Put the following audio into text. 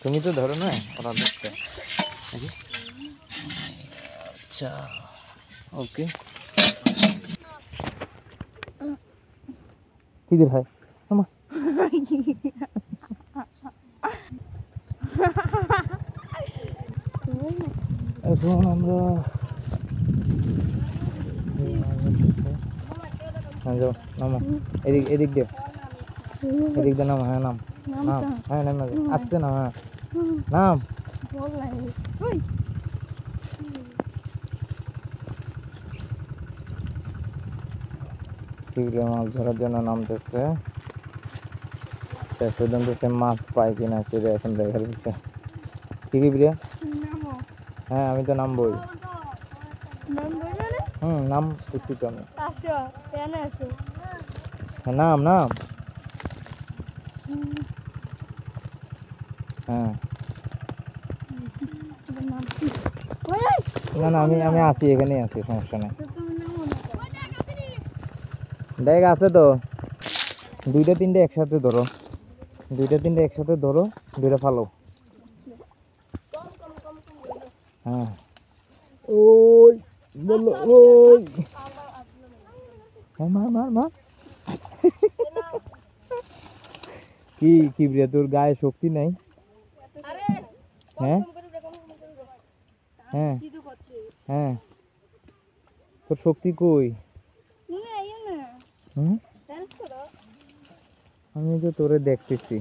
তুমি তো ধরো না, ওরা দেখছে। আচ্ছা ওকে, কিদের হয় আমা এখন আমরা যাও নামো, এদিক এদিক দিয়ে, এদিক দিয়ে নাম। হ্যাঁ নাম, নাম। হ্যাঁ নাম, আসতে না। হ্যাঁ নাম। টিউলে মাছ ধরার জন্য নামতেছে, শেষ পর্যন্ত সে মাছ পায় কিনা সেটা এখন দেখার বিষয়। কি কি প্রিয়া? হ্যাঁ আমি তো নামবই। নাম বুঝছি তো আমি। হ্যাঁ নাম নাম। হ্যাঁ না না, আমি আমি আছি, এখানেই আছি, সমস্যা নেই। দেখ আছে তো, দুইটা তিনটে একসাথে ধরো, দুইটা তিনটে একসাথে ধরো, দুইটা ফালো। হ্যাঁ ওই বললো ওই, মার মার মার। কি কি প্রিয়া, তোর গায়ে শক্তি নাই? হ্যাঁ হ্যাঁ হ্যাঁ, তোর শক্তি কই? আমি তো তোরে দেখতেছি।